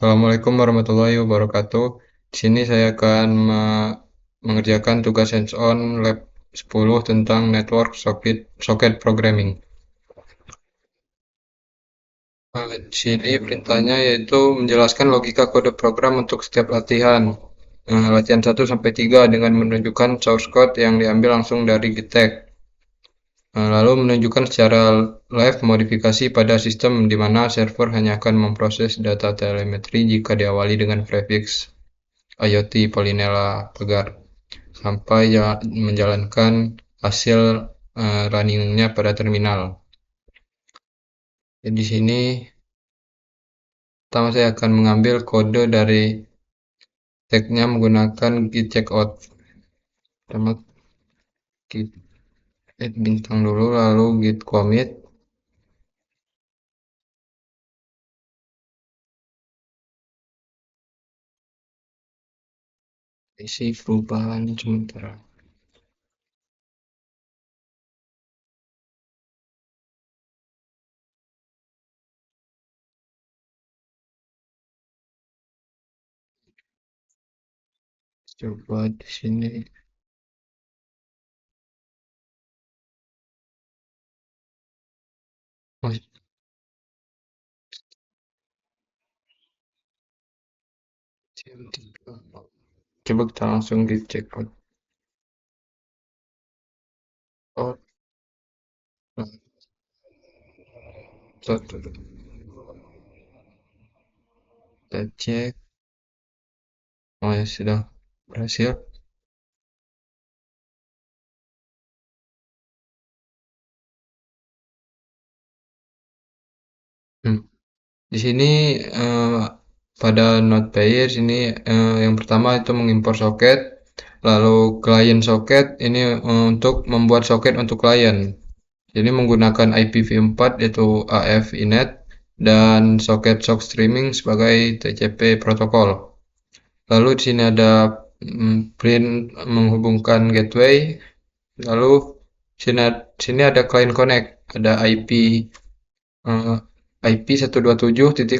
Assalamualaikum warahmatullahi wabarakatuh. Di sini saya akan mengerjakan tugas hands-on lab 10 tentang network socket programming. Di sini perintahnya yaitu menjelaskan logika kode program untuk setiap latihan. Latihan 1 sampai 3 dengan menunjukkan source code yang diambil langsung dari GitHub. Lalu menunjukkan secara live modifikasi pada sistem di mana server hanya akan memproses data telemetri jika diawali dengan prefix IoT Polinela Pagar sampai menjalankan hasil runningnya pada terminal. Jadi di sini pertama saya akan mengambil kode dari tagnya menggunakan git checkout. Pertama git add bintang dulu, lalu git commit, isi perubahan sementara. Coba di sini. Oh, coba kita langsung git checkout. Oh, satu. Kita cek. Oh ya sudah berhasil. Hmm. Di sini pada node pair sini yang pertama itu mengimpor soket, lalu client soket ini untuk membuat soket untuk klien. Jadi menggunakan IPv4 yaitu AF inet dan soket sock streaming sebagai TCP protokol. Lalu di sini ada print menghubungkan gateway, lalu sini ada client connect, ada eh, IP 127.0.0.1,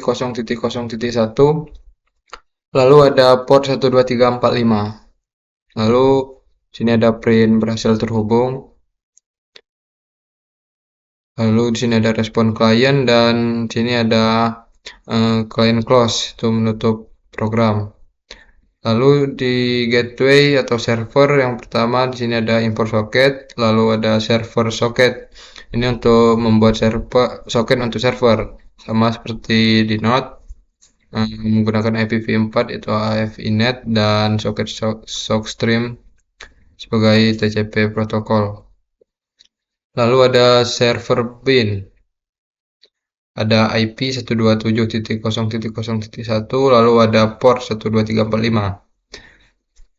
lalu ada port 12345. Lalu sini ada print berhasil terhubung. Lalu di sini ada respon klien dan sini ada client close itu menutup program. Lalu di gateway atau server yang pertama di sini ada import socket, lalu ada server socket. Ini untuk membuat server socket untuk server sama seperti di Node menggunakan IPv4 itu AF inet dan socket sockstream sebagai TCP protokol. Lalu ada server bin, ada IP 127.0.0.1, lalu ada port 12345.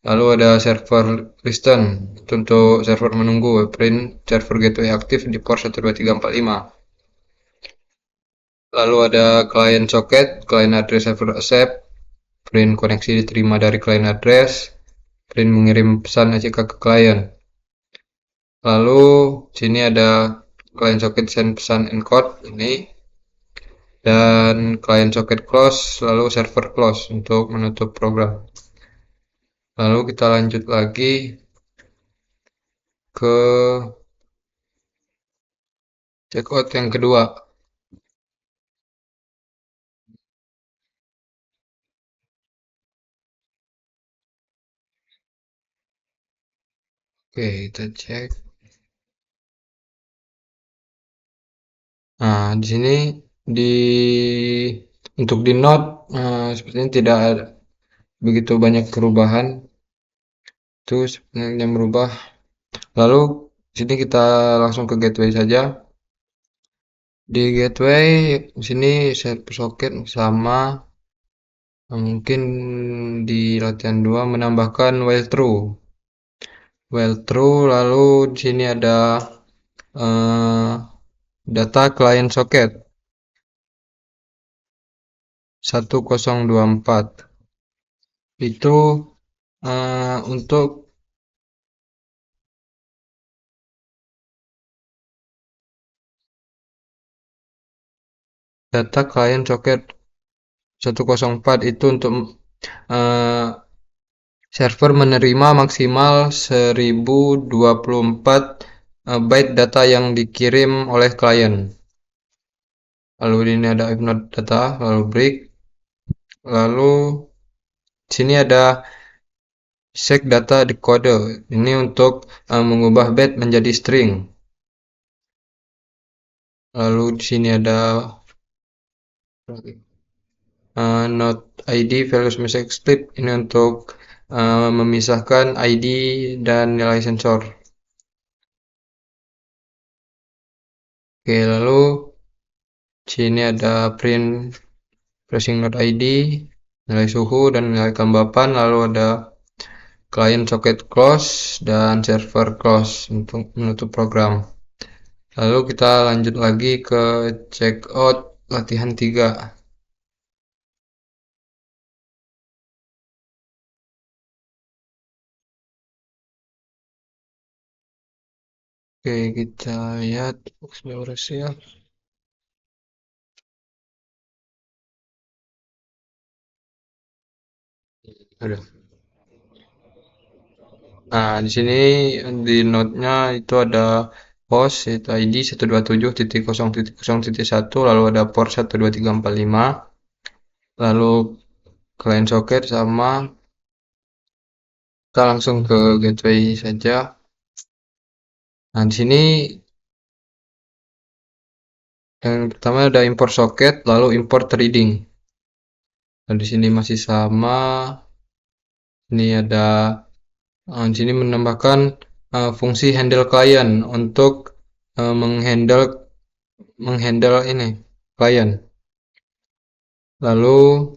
Lalu ada server listen, untuk server menunggu, print server gateway aktif di port 12345. Lalu ada client socket, client address server accept, print koneksi diterima dari client address, print mengirim pesan ACK ke klien. Lalu sini ada client socket send pesan encode ini, dan client socket close, lalu server close untuk menutup program. Lalu kita lanjut lagi ke checkout yang kedua. Oke, kita cek. Nah, di sini di untuk di Node sepertinya tidak ada begitu banyak perubahan. Itu sebenarnya merubah. Lalu di sini kita langsung ke gateway saja. Di gateway di sini set socket sama mungkin di latihan 2 menambahkan while true. While true, lalu di sini ada eh, data client socket 1024. Itu untuk data client socket 104 itu untuk eh, server menerima maksimal 1024 byte data yang dikirim oleh klien. Lalu ini ada if not data, lalu break, lalu sini ada set data decoder. Ini untuk mengubah byte menjadi string. Lalu di sini ada not ID values message split. Ini untuk memisahkan ID dan nilai sensor. Oke, lalu sini ada pressing not ID, nilai suhu dan nilai kelembapan, lalu ada client socket close dan server close untuk menutup program. Lalu kita lanjut lagi ke checkout latihan 3. Oke, kita lihat beres ya. Ada. Nah, di sini di note-nya itu ada host yaitu ID 127.0.0.1, lalu ada port 12345, lalu client socket sama kita langsung ke gateway saja. Nah, di sini yang pertama ada import socket, lalu import reading. Nah, di sini masih sama. Ini ada di sini menambahkan fungsi handle client untuk menghandle menghandle ini client. Lalu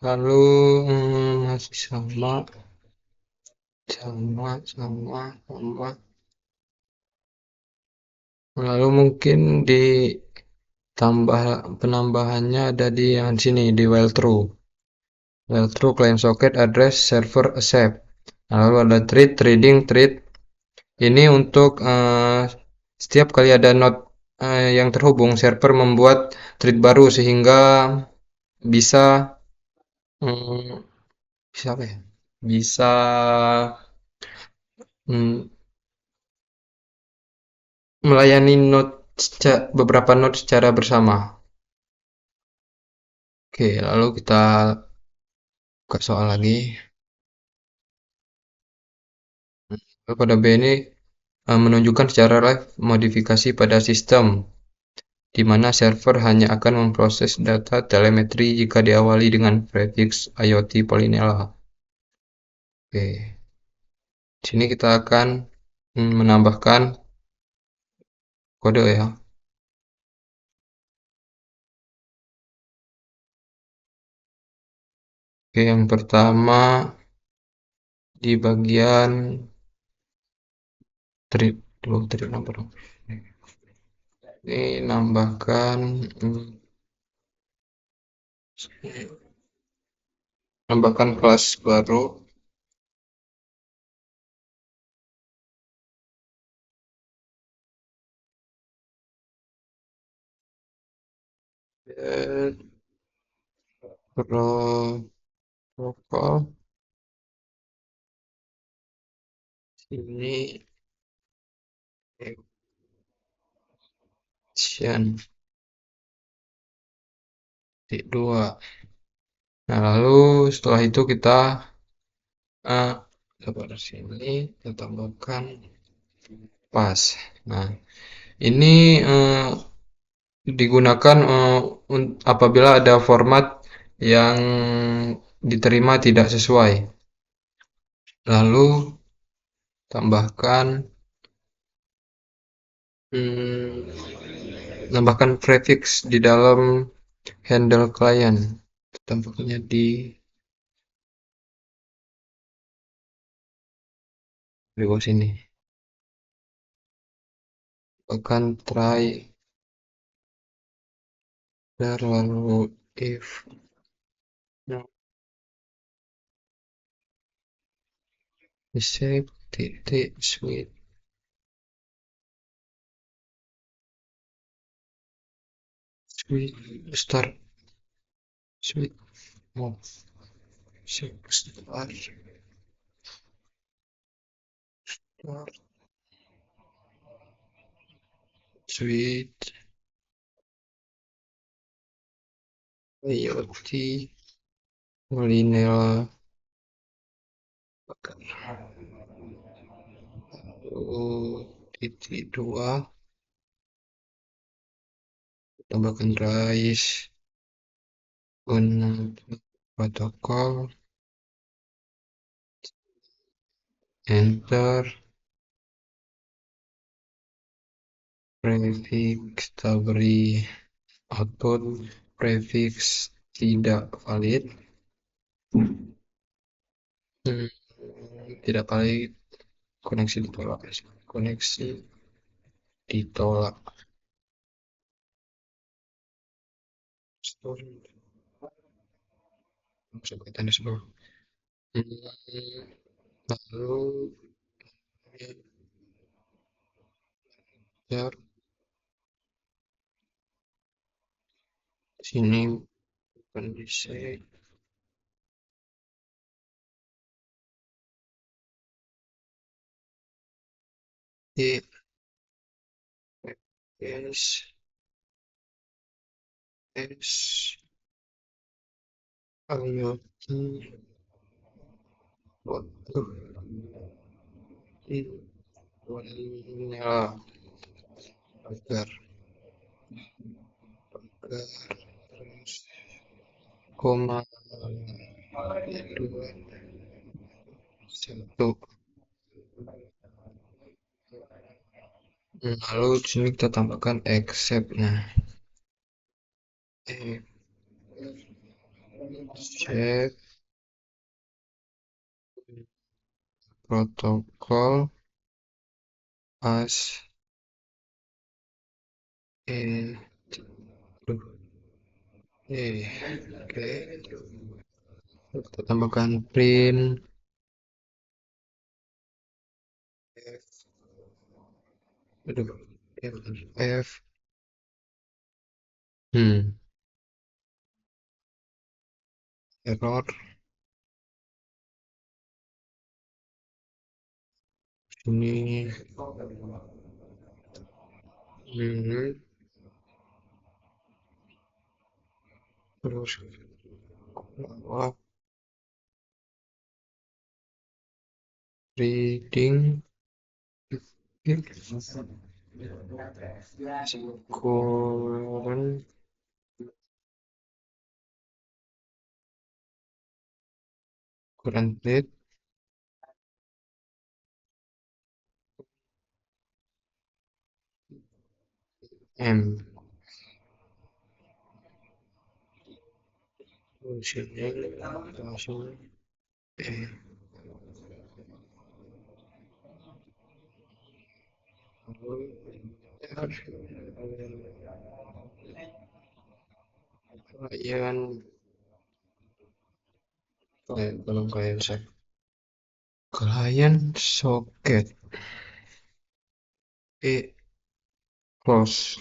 lalu masih sama sama. Lalu mungkin di tambah penambahannya ada di yang sini di while true. While true client socket address server accept. Nah, lalu ada thread trading thread. Ini untuk setiap kali ada node yang terhubung, server membuat thread baru sehingga bisa mm, bisa apa ya? Bisa mm, melayani beberapa node secara bersama. Oke, lalu kita buka soal lagi. Lalu pada B ini menunjukkan secara live modifikasi pada sistem, di mana server hanya akan memproses data telemetri jika diawali dengan prefix IoT Polinela. Oke, di sini kita akan menambahkan kode ya. Oke, yang pertama di bagian trip, trip number. Ini nambahkan kelas baru. eh, protokol ini action 2. Nah, lalu setelah itu kita eh coba dari sini kita tambahkan pas. Nah, ini digunakan apabila ada format yang diterima tidak sesuai. Lalu tambahkan tambahkan prefix di dalam handle client. Tampaknya di bawah sini. Akan try lalu if save titik switch Switch start. Switch off. Start. Start. Switch. IoT. Linear. Titik dua. Tambahkan rice. Untuk protokol. Enter. Prefix tabri output. Prefix tidak valid. Tidak valid. Koneksi ditolak. Koneksi ditolak. Masuk ke tenis bro. Lalu ya sini kondisi E S S IoT waduh nyala agar terus koma dua satu. Lalu di sini kita tambahkan accept. Nah, accept protokol as duh, oke. Kita tambahkan print aduh F error ini terus bawah reading current current date M sini langsung klien belum klien set klien socket close.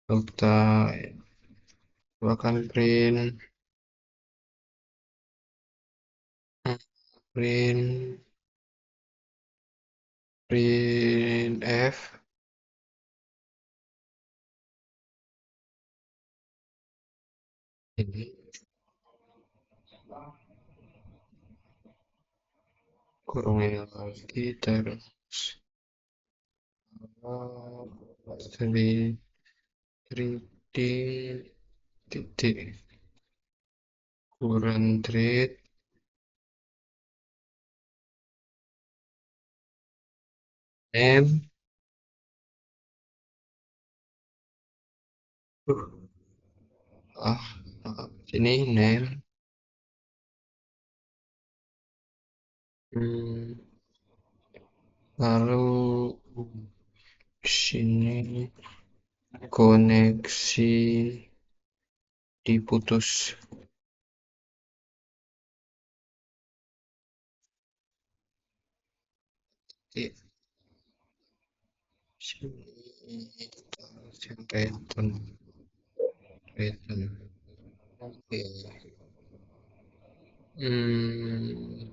Kita akan print print print F ini kurungnya lagi terus jadi reading titik current rate M ah sini name lalu sini koneksi diputus sini Return, return. Oke.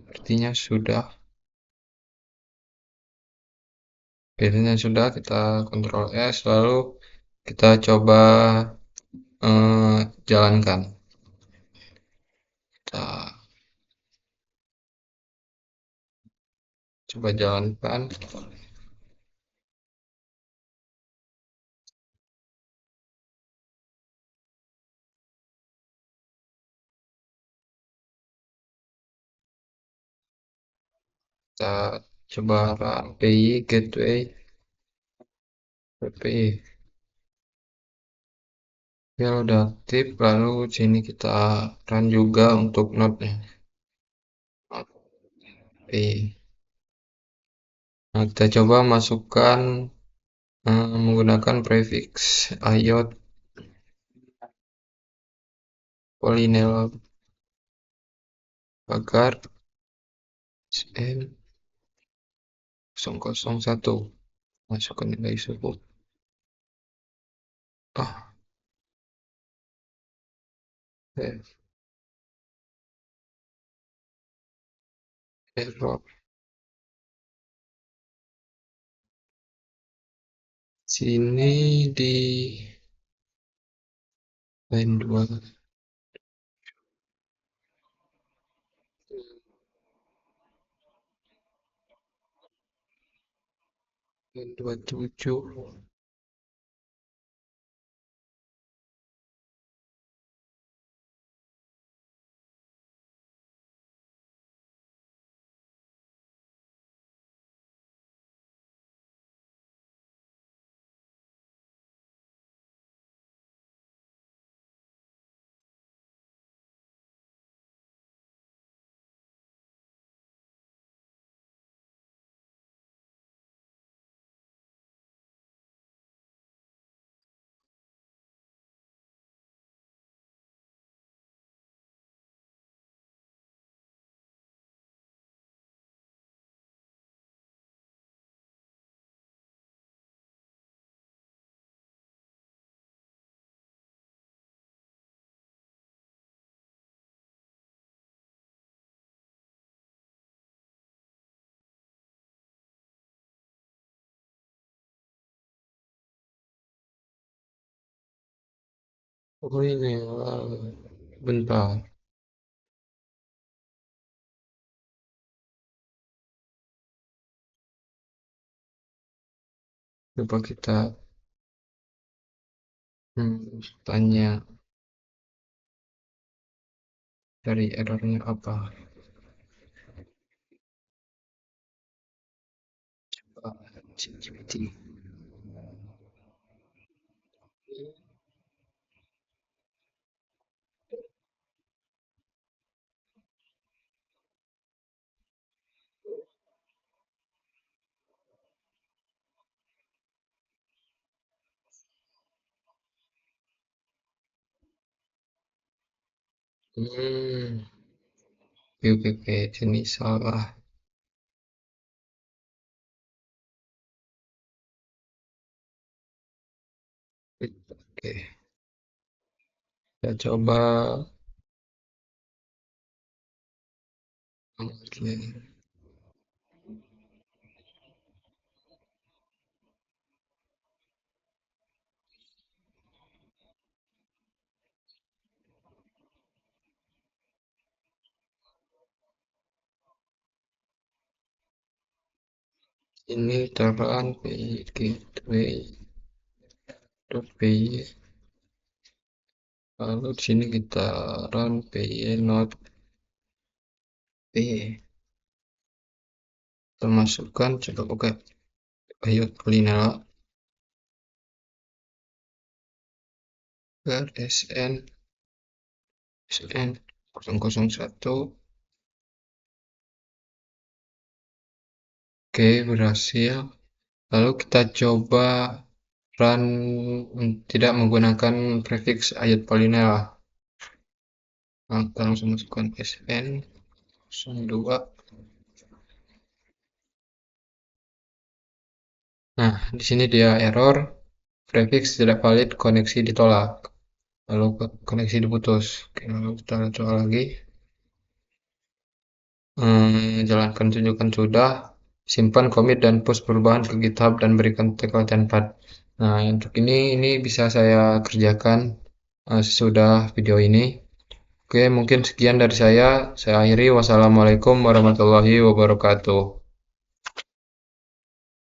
Artinya sudah. Biasanya sudah, kita Ctrl S, lalu kita coba jalankan. Kita coba jalankan. Kita coba run API gateway API. Ya udah aktif, lalu sini kita run juga untuk node-nya. API. Nah, kita coba masukkan menggunakan prefix IOT Polynomial agar N001 masukkan nilai suku. Ah, error. Sini di line 2 line 27. Oh ini, bentar. Coba kita tanya dari errornya apa. ChatGPT. Oke, oke, oke. Ini salah. Oke, kita coba. Oke. Ini terang gateway.py. Lalu di sini kita run py not p. Kita masukkan coba oke. Ayo Linela agar sn 001. Oke, berhasil. Lalu kita coba run tidak menggunakan prefix ayat Polynomial. Nah, kita langsung masukkan sn 02. Nah, di sini dia error. prefix tidak valid, koneksi ditolak. Lalu koneksi diputus. Oke, lalu kita coba lagi. Jalankan tunjukkan sudah. Simpan, commit, dan push perubahan ke GitHub dan berikan tag template. Nah, untuk ini bisa saya kerjakan sesudah video ini. Oke, mungkin sekian dari saya. Saya akhiri. Wassalamualaikum warahmatullahi wabarakatuh.